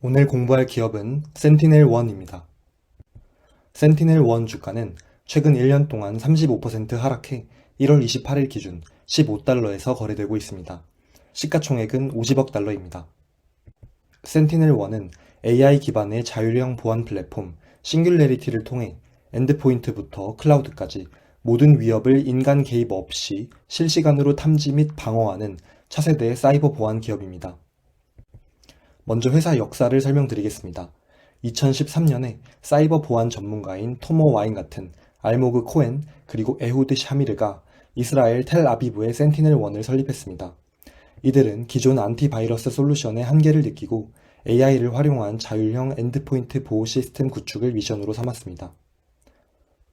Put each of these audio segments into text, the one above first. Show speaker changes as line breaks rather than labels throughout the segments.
오늘 공부할 기업은 센티넬1입니다. 센티넬1 주가는 최근 1년 동안 35% 하락해 1월 28일 기준 15달러에서 거래되고 있습니다. 시가총액은 50억 달러입니다. 센티넬1은 AI 기반의 자율형 보안 플랫폼 싱귤레리티를 통해 엔드포인트부터 클라우드까지 모든 위협을 인간 개입 없이 실시간으로 탐지 및 방어하는 차세대 사이버 보안 기업입니다. 먼저 회사 역사를 설명드리겠습니다. 2013년에 사이버 보안 전문가인 토머 와인 같은 알모그 코엔 그리고 에후드 샤미르가 이스라엘 텔아비브의 센티넬1을 설립했습니다. 이들은 기존 안티바이러스 솔루션의 한계를 느끼고 AI를 활용한 자율형 엔드포인트 보호 시스템 구축을 미션으로 삼았습니다.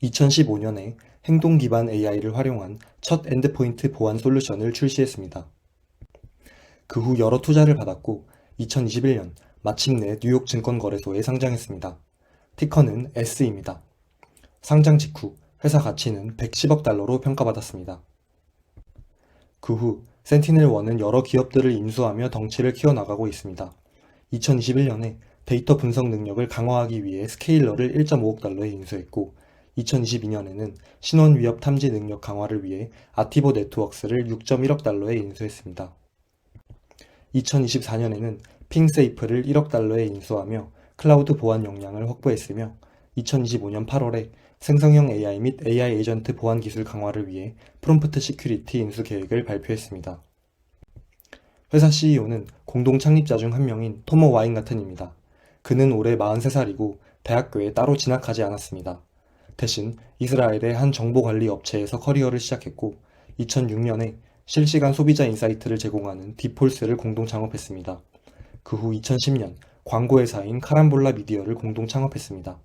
2015년에 행동 기반 AI를 활용한 첫 엔드포인트 보안 솔루션을 출시했습니다. 그 후 여러 투자를 받았고 2021년 마침내 뉴욕 증권거래소에 상장했습니다. 티커는 S입니다. 상장 직후 회사 가치는 110억 달러로 평가받았습니다. 그 후 센티넬1은 여러 기업들을 인수하며 덩치를 키워나가고 있습니다. 2021년에 데이터 분석 능력을 강화하기 위해 스케일러를 1.5억 달러에 인수했고 2022년에는 신원 위협 탐지 능력 강화를 위해 아티보 네트워크스를 6.1억 달러에 인수했습니다. 2024년에는 핑세이프를 1억 달러에 인수하며 클라우드 보안 역량을 확보했으며 2025년 8월에 생성형 AI 및 AI 에이전트 보안 기술 강화를 위해 프롬프트 시큐리티 인수 계획을 발표했습니다. 회사 CEO는 공동 창립자 중 한 명인 토머 와인 같은입니다. 그는 올해 43살이고 대학교에 따로 진학하지 않았습니다. 대신 이스라엘의 한 정보관리 업체에서 커리어를 시작했고 2006년에 실시간 소비자 인사이트를 제공하는 디폴스를 공동 창업했습니다. 그 후 2010년 광고회사인 카람볼라 미디어를 공동 창업했습니다.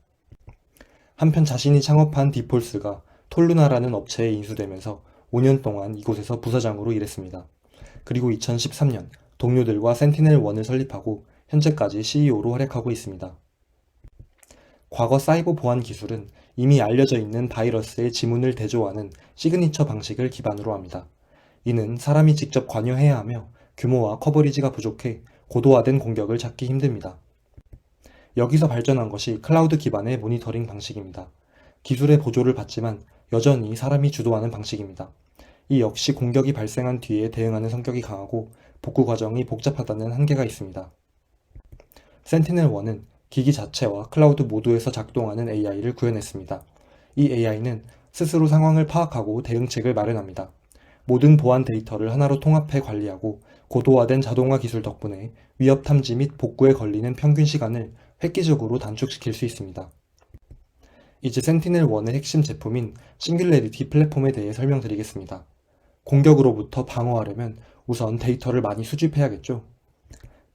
한편 자신이 창업한 디폴스가 톨루나라는 업체에 인수되면서 5년 동안 이곳에서 부사장으로 일했습니다. 그리고 2013년 동료들과 센티넬1을 설립하고 현재까지 CEO로 활약하고 있습니다. 과거 사이버 보안 기술은 이미 알려져 있는 바이러스의 지문을 대조하는 시그니처 방식을 기반으로 합니다. 이는 사람이 직접 관여해야 하며 규모와 커버리지가 부족해 고도화된 공격을 찾기 힘듭니다. 여기서 발전한 것이 클라우드 기반의 모니터링 방식입니다. 기술의 보조를 받지만 여전히 사람이 주도하는 방식입니다. 이 역시 공격이 발생한 뒤에 대응하는 성격이 강하고 복구 과정이 복잡하다는 한계가 있습니다. 센티넬1은 기기 자체와 클라우드 모두에서 작동하는 AI를 구현했습니다. 이 AI는 스스로 상황을 파악하고 대응책을 마련합니다. 모든 보안 데이터를 하나로 통합해 관리하고 고도화된 자동화 기술 덕분에 위협 탐지 및 복구에 걸리는 평균 시간을 획기적으로 단축시킬 수 있습니다. 이제 센티넬1의 핵심 제품인 싱귤레리티 플랫폼에 대해 설명드리겠습니다. 공격으로부터 방어하려면 우선 데이터를 많이 수집해야겠죠.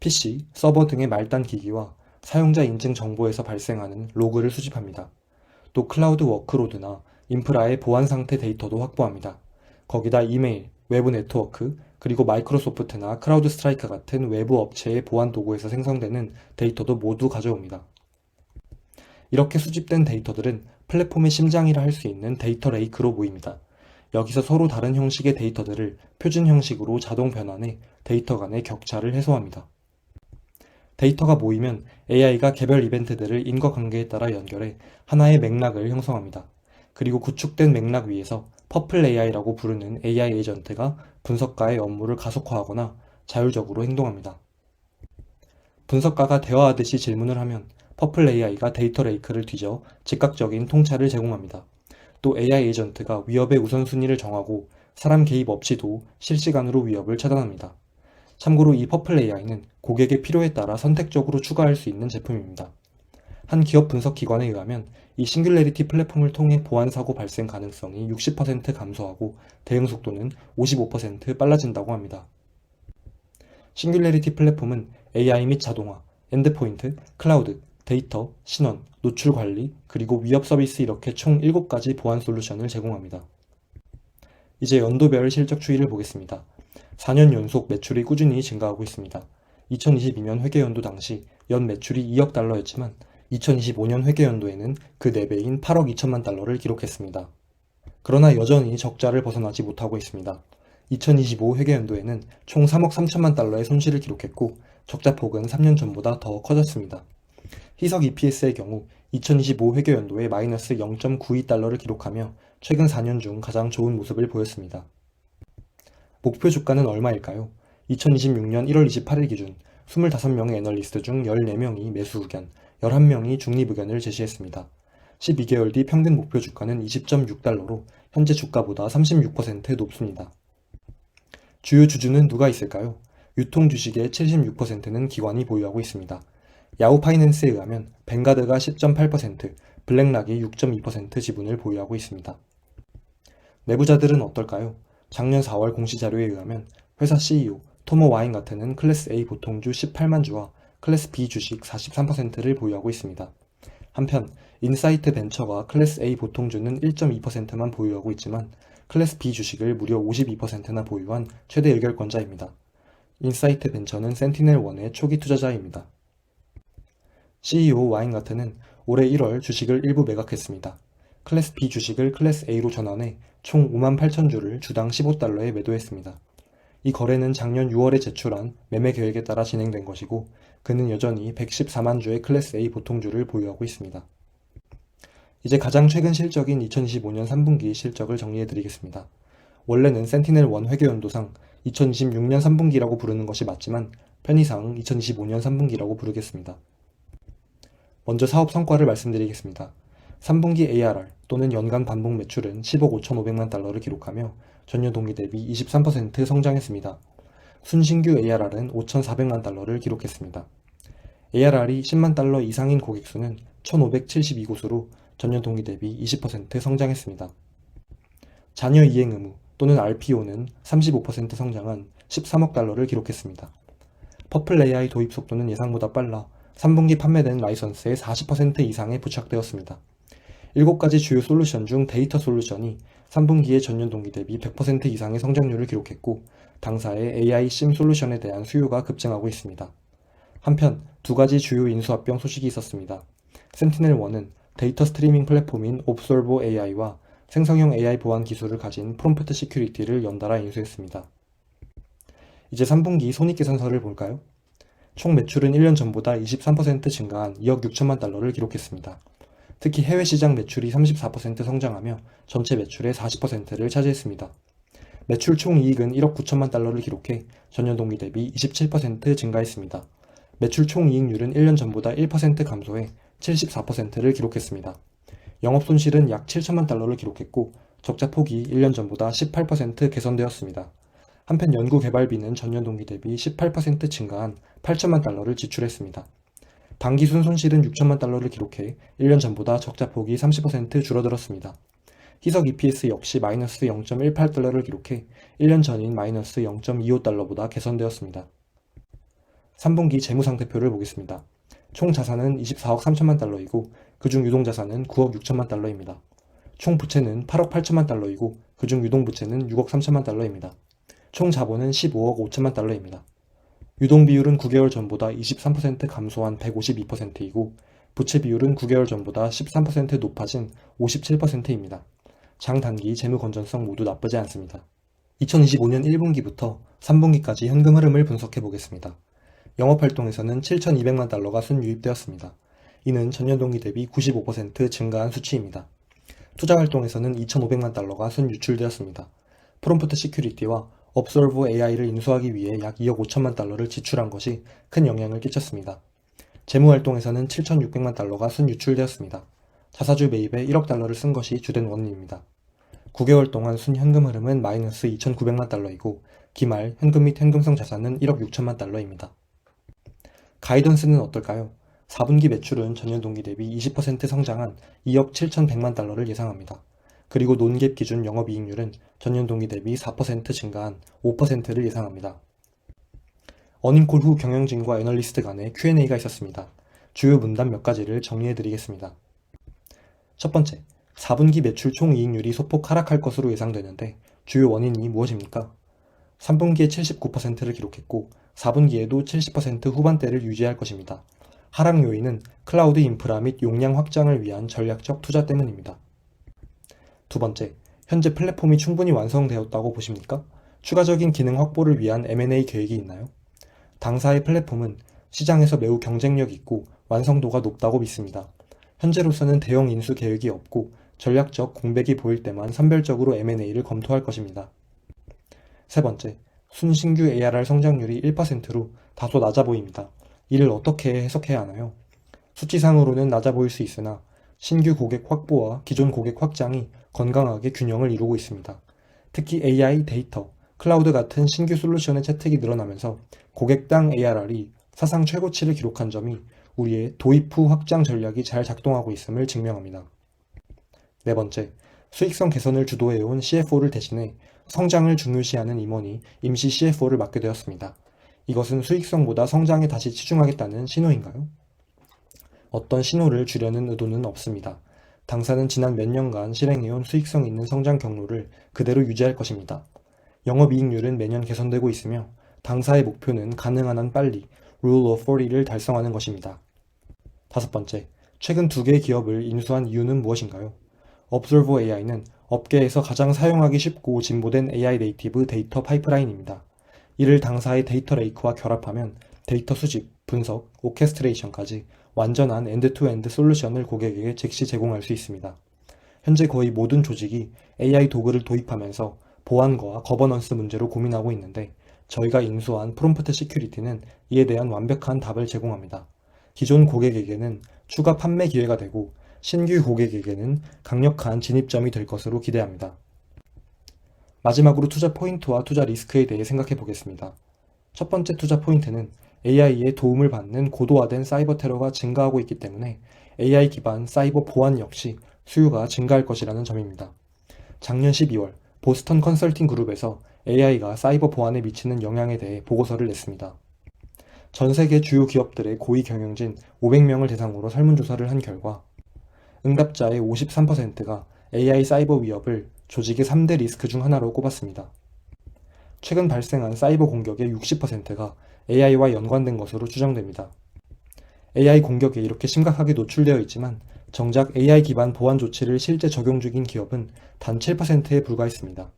PC, 서버 등의 말단 기기와 사용자 인증 정보에서 발생하는 로그를 수집합니다. 또 클라우드 워크로드나 인프라의 보안 상태 데이터도 확보합니다. 거기다 이메일, 외부 네트워크, 그리고 마이크로소프트나 크라우드 스트라이크 같은 외부 업체의 보안 도구에서 생성되는 데이터도 모두 가져옵니다. 이렇게 수집된 데이터들은 플랫폼의 심장이라 할 수 있는 데이터 레이크로 모입니다. 여기서 서로 다른 형식의 데이터들을 표준 형식으로 자동 변환해 데이터 간의 격차를 해소합니다. 데이터가 모이면 AI가 개별 이벤트들을 인과관계에 따라 연결해 하나의 맥락을 형성합니다. 그리고 구축된 맥락 위에서 퍼플 AI라고 부르는 AI 에이전트가 분석가의 업무를 가속화하거나 자율적으로 행동합니다. 분석가가 대화하듯이 질문을 하면 퍼플 AI가 데이터 레이크를 뒤져 즉각적인 통찰을 제공합니다. 또 AI 에이전트가 위협의 우선순위를 정하고 사람 개입 없이도 실시간으로 위협을 차단합니다. 참고로 이 퍼플 AI는 고객의 필요에 따라 선택적으로 추가할 수 있는 제품입니다. 한 기업 분석 기관에 의하면 이 싱귤레리티 플랫폼을 통해 보안 사고 발생 가능성이 60% 감소하고 대응 속도는 55% 빨라진다고 합니다. 싱귤레리티 플랫폼은 AI 및 자동화, 엔드포인트, 클라우드, 데이터, 신원, 노출 관리, 그리고 위협 서비스 이렇게 총 7가지 보안 솔루션을 제공합니다. 이제 연도별 실적 추이를 보겠습니다. 4년 연속 매출이 꾸준히 증가하고 있습니다. 2022년 회계연도 당시 연 매출이 2억 달러였지만 2025년 회계연도에는 그 4배인 8억 2천만 달러를 기록했습니다. 그러나 여전히 적자를 벗어나지 못하고 있습니다. 2025 회계연도에는 총 3억 3천만 달러의 손실을 기록했고 적자폭은 3년 전보다 더 커졌습니다. 희석 EPS의 경우 2025 회계연도에 마이너스 0.92달러를 기록하며 최근 4년 중 가장 좋은 모습을 보였습니다. 목표 주가는 얼마일까요? 2026년 1월 28일 기준 25명의 애널리스트 중 14명이 매수 의견, 11명이 중립 의견을 제시했습니다. 12개월 뒤 평균 목표 주가는 20.6달러로 현재 주가보다 36% 높습니다. 주요 주주는 누가 있을까요? 유통 주식의 76%는 기관이 보유하고 있습니다. 야후 파이낸스에 의하면 뱅가드가 10.8%, 블랙락이 6.2% 지분을 보유하고 있습니다. 내부자들은 어떨까요? 작년 4월 공시자료에 의하면 회사 CEO 토머 와인가트는 클래스 A 보통주 18만 주와 클래스 B 주식 43%를 보유하고 있습니다. 한편 인사이트 벤처가 클래스 A 보통주는 1.2%만 보유하고 있지만 클래스 B 주식을 무려 52%나 보유한 최대 의결권자입니다. 인사이트 벤처는 센티넬1의 초기 투자자입니다. CEO 와인가트는 올해 1월 주식을 일부 매각했습니다. 클래스 B 주식을 클래스 A로 전환해 총 5만 8천 주를 주당 15달러에 매도했습니다. 이 거래는 작년 6월에 제출한 매매 계획에 따라 진행된 것이고 그는 여전히 114만 주의 클래스 A 보통주를 보유하고 있습니다. 이제 가장 최근 실적인 2025년 3분기 실적을 정리해드리겠습니다. 원래는 센티넬1 회계연도상 2026년 3분기라고 부르는 것이 맞지만 편의상 2025년 3분기라고 부르겠습니다. 먼저 사업 성과를 말씀드리겠습니다. 3분기 ARR 또는 연간 반복 매출은 10억 5,500만 달러를 기록하며 전년 동기 대비 23% 성장했습니다. 순신규 ARR은 5,400만 달러를 기록했습니다. ARR이 10만 달러 이상인 고객 수는 1,572곳으로 전년 동기 대비 20% 성장했습니다. 자녀 이행 의무 또는 RPO는 35% 성장한 13억 달러를 기록했습니다. 퍼플 AI 도입 속도는 예상보다 빨라 3분기 판매된 라이선스의 40% 이상에 부착되었습니다. 7가지 주요 솔루션 중 데이터 솔루션이 3분기에 전년 동기 대비 100% 이상의 성장률을 기록했고 당사의 AI 심 솔루션에 대한 수요가 급증하고 있습니다. 한편 2가지 주요 인수합병 소식이 있었습니다. 센티넬1은 데이터 스트리밍 플랫폼인 옵솔버 AI와 생성형 AI 보안 기술을 가진 프롬프트 시큐리티를 연달아 인수했습니다. 이제 3분기 손익계산서를 볼까요? 총 매출은 1년 전보다 23% 증가한 2억 6천만 달러를 기록했습니다. 특히 해외 시장 매출이 34% 성장하며 전체 매출의 40%를 차지했습니다. 매출 총이익은 1억 9천만 달러를 기록해 전년 동기 대비 27% 증가했습니다. 매출 총이익률은 1년 전보다 1% 감소해 74%를 기록했습니다. 영업손실은 약 7천만 달러를 기록했고 적자폭이 1년 전보다 18% 개선되었습니다. 한편 연구개발비는 전년 동기 대비 18% 증가한 8천만 달러를 지출했습니다. 당기순 손실은 6천만 달러를 기록해 1년 전보다 적자폭이 30% 줄어들었습니다. 희석 EPS 역시 마이너스 0.18달러를 기록해 1년 전인 마이너스 0.25달러보다 개선되었습니다. 3분기 재무상태표를 보겠습니다. 총 자산은 24억 3천만 달러이고 그중 유동자산은 9억 6천만 달러입니다. 총 부채는 8억 8천만 달러이고 그중 유동부채는 6억 3천만 달러입니다. 총 자본은 15억 5천만 달러입니다. 유동비율은 9개월 전보다 23% 감소한 152%이고 부채 비율은 9개월 전보다 13% 높아진 57%입니다. 장단기 재무 건전성 모두 나쁘지 않습니다. 2025년 1분기부터 3분기까지 현금 흐름을 분석해 보겠습니다. 영업활동에서는 7,200만 달러가 순유입되었습니다. 이는 전년 동기 대비 95% 증가한 수치입니다. 투자활동에서는 2,500만 달러가 순유출되었습니다. 프롬프트 시큐리티와 업솔버 AI를 인수하기 위해 약 2억 5천만 달러를 지출한 것이 큰 영향을 끼쳤습니다. 재무활동에서는 7,600만 달러가 순유출되었습니다. 자사주 매입에 1억 달러를 쓴 것이 주된 원인입니다. 9개월 동안 순현금 흐름은 마이너스 2,900만 달러이고 기말 현금 및 현금성 자산은 1억 6천만 달러입니다. 가이던스는 어떨까요? 4분기 매출은 전년 동기 대비 20% 성장한 2억 7,100만 달러를 예상합니다. 그리고 논갭 기준 영업이익률은 전년 동기 대비 4% 증가한 5%를 예상합니다. 어닝콜 후 경영진과 애널리스트 간의 Q&A가 있었습니다. 주요 문단 몇 가지를 정리해드리겠습니다. 첫 번째, 4분기 매출 총이익률이 소폭 하락할 것으로 예상되는데 주요 원인이 무엇입니까? 3분기에 79%를 기록했고 4분기에도 70% 후반대를 유지할 것입니다. 하락 요인은 클라우드 인프라 및 용량 확장을 위한 전략적 투자 때문입니다. 두 번째, 현재 플랫폼이 충분히 완성되었다고 보십니까? 추가적인 기능 확보를 위한 M&A 계획이 있나요? 당사의 플랫폼은 시장에서 매우 경쟁력 있고 완성도가 높다고 믿습니다. 현재로서는 대형 인수 계획이 없고 전략적 공백이 보일 때만 선별적으로 M&A를 검토할 것입니다. 세 번째, 순신규 ARR 성장률이 1%로 다소 낮아 보입니다. 이를 어떻게 해석해야 하나요? 수치상으로는 낮아 보일 수 있으나 신규 고객 확보와 기존 고객 확장이 건강하게 균형을 이루고 있습니다. 특히 AI, 데이터, 클라우드 같은 신규 솔루션의 채택이 늘어나면서 고객당 ARR이 사상 최고치를 기록한 점이 우리의 도입 후 확장 전략이 잘 작동하고 있음을 증명합니다. 네 번째, 수익성 개선을 주도해온 CFO를 대신해 성장을 중요시하는 임원이 임시 CFO를 맡게 되었습니다. 이것은 수익성보다 성장에 다시 치중하겠다는 신호인가요? 어떤 신호를 주려는 의도는 없습니다. 당사는 지난 몇 년간 실행해온 수익성 있는 성장 경로를 그대로 유지할 것입니다. 영업이익률은 매년 개선되고 있으며 당사의 목표는 가능한 한 빨리 Rule of 40를 달성하는 것입니다. 다섯 번째, 최근 두 개의 기업을 인수한 이유는 무엇인가요? Observer AI는 업계에서 가장 사용하기 쉽고 진보된 AI 네이티브 데이터 파이프라인입니다. 이를 당사의 데이터 레이크와 결합하면 데이터 수집, 분석, 오케스트레이션까지 완전한 엔드투엔드 솔루션을 고객에게 즉시 제공할 수 있습니다. 현재 거의 모든 조직이 AI 도구를 도입하면서 보안과 거버넌스 문제로 고민하고 있는데 저희가 인수한 프롬프트 시큐리티는 이에 대한 완벽한 답을 제공합니다. 기존 고객에게는 추가 판매 기회가 되고 신규 고객에게는 강력한 진입점이 될 것으로 기대합니다. 마지막으로 투자 포인트와 투자 리스크에 대해 생각해 보겠습니다. 첫 번째 투자 포인트는 AI의 도움을 받는 고도화된 사이버 테러가 증가하고 있기 때문에 AI 기반 사이버 보안 역시 수요가 증가할 것이라는 점입니다. 작년 12월 보스턴 컨설팅 그룹에서 AI가 사이버 보안에 미치는 영향에 대해 보고서를 냈습니다. 전 세계 주요 기업들의 고위 경영진 500명을 대상으로 설문조사를 한 결과 응답자의 53%가 AI 사이버 위협을 조직의 3대 리스크 중 하나로 꼽았습니다. 최근 발생한 사이버 공격의 60%가 AI와 연관된 것으로 추정됩니다. AI 공격에 이렇게 심각하게 노출되어 있지만 정작 AI 기반 보안 조치를 실제 적용 중인 기업은 단 7%에 불과했습니다.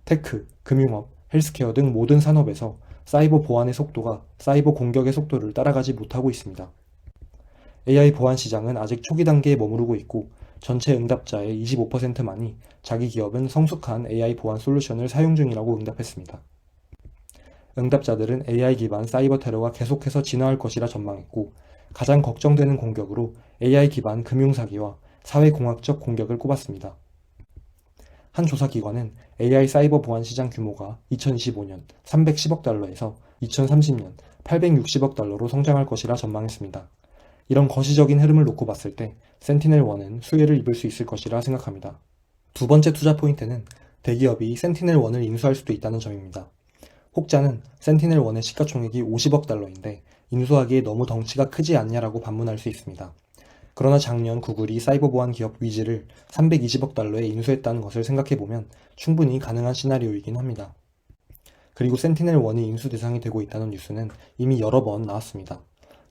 테크, 금융업, 헬스케어 등 모든 산업에서 사이버 보안의 속도가 사이버 공격의 속도를 따라가지 못하고 있습니다. AI 보안 시장은 아직 초기 단계에 머무르고 있고 전체 응답자의 25%만이 자기 기업은 성숙한 AI 보안 솔루션을 사용 중이라고 응답했습니다. 응답자들은 AI 기반 사이버 테러가 계속해서 진화할 것이라 전망했고 가장 걱정되는 공격으로 AI 기반 금융사기와 사회공학적 공격을 꼽았습니다. 한 조사기관은 AI 사이버 보안 시장 규모가 2025년 310억 달러에서 2030년 860억 달러로 성장할 것이라 전망했습니다. 이런 거시적인 흐름을 놓고 봤을 때 센티넬1은 수혜를 입을 수 있을 것이라 생각합니다. 두 번째 투자 포인트는 대기업이 센티넬1을 인수할 수도 있다는 점입니다. 혹자는 센티넬1의 시가총액이 50억 달러인데 인수하기에 너무 덩치가 크지 않냐라고 반문할 수 있습니다. 그러나 작년 구글이 사이버 보안 기업 위즈를 320억 달러에 인수했다는 것을 생각해보면 충분히 가능한 시나리오이긴 합니다. 그리고 센티넬1이 인수 대상이 되고 있다는 뉴스는 이미 여러 번 나왔습니다.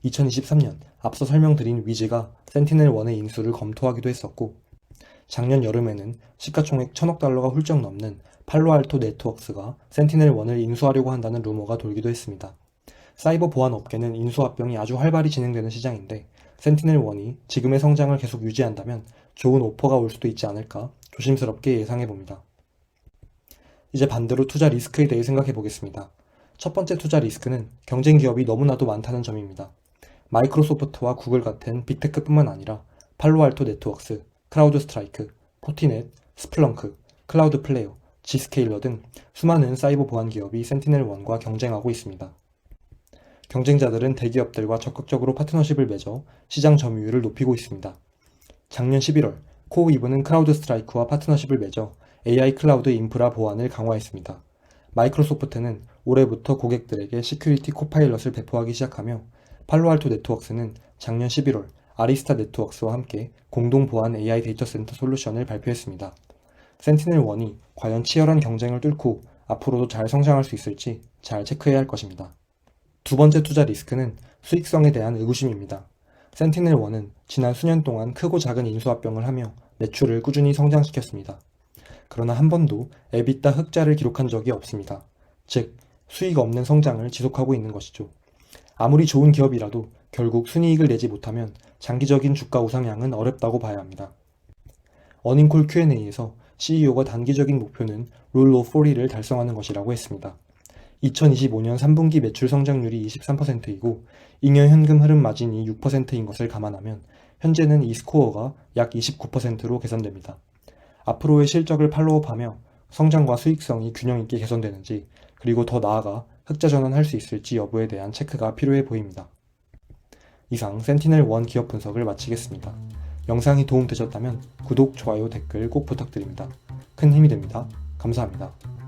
2023년 앞서 설명드린 위즈가 센티넬1의 인수를 검토하기도 했었고 작년 여름에는 시가총액 1000억 달러가 훌쩍 넘는 팔로알토 네트워크스가 센티넬1을 인수하려고 한다는 루머가 돌기도 했습니다. 사이버 보안 업계는 인수합병이 아주 활발히 진행되는 시장인데 센티넬1이 지금의 성장을 계속 유지한다면 좋은 오퍼가 올 수도 있지 않을까 조심스럽게 예상해봅니다. 이제 반대로 투자 리스크에 대해 생각해 보겠습니다. 첫 번째 투자 리스크는 경쟁 기업이 너무나도 많다는 점입니다. 마이크로소프트와 구글 같은 빅테크뿐만 아니라 팔로알토 네트워크스, 크라우드 스트라이크, 포티넷, 스플렁크, 클라우드 플레이어, 지스케일러 등 수많은 사이버 보안 기업이 센티넬1과 경쟁하고 있습니다. 경쟁자들은 대기업들과 적극적으로 파트너십을 맺어 시장 점유율을 높이고 있습니다. 작년 11월, 코어위브는 크라우드 스트라이크와 파트너십을 맺어 AI 클라우드 인프라 보안을 강화했습니다. 마이크로소프트는 올해부터 고객들에게 시큐리티 코파일럿을 배포하기 시작하며 팔로알토 네트워크스는 작년 11월 아리스타 네트워크스와 함께 공동 보안 AI 데이터 센터 솔루션을 발표했습니다. 센티넬1이 과연 치열한 경쟁을 뚫고 앞으로도 잘 성장할 수 있을지 잘 체크해야 할 것입니다. 두 번째 투자 리스크는 수익성에 대한 의구심입니다. 센티넬1은 지난 수년 동안 크고 작은 인수합병을 하며 매출을 꾸준히 성장시켰습니다. 그러나 한 번도 에비타 흑자를 기록한 적이 없습니다. 즉, 수익 없는 성장을 지속하고 있는 것이죠. 아무리 좋은 기업이라도 결국 순이익을 내지 못하면 장기적인 주가 우상향은 어렵다고 봐야 합니다. 어닝콜 Q&A에서 CEO가 단기적인 목표는 룰 오브 40를 달성하는 것이라고 했습니다. 2025년 3분기 매출 성장률이 23%이고 잉여 현금 흐름 마진이 6%인 것을 감안하면 현재는 이 스코어가 약 29%로 개선됩니다. 앞으로의 실적을 팔로우업하며 성장과 수익성이 균형 있게 개선되는지, 그리고 더 나아가 흑자 전환할 수 있을지 여부에 대한 체크가 필요해 보입니다. 이상 센티넬1 기업 분석을 마치겠습니다. 영상이 도움되셨다면 구독, 좋아요, 댓글 꼭 부탁드립니다. 큰 힘이 됩니다. 감사합니다.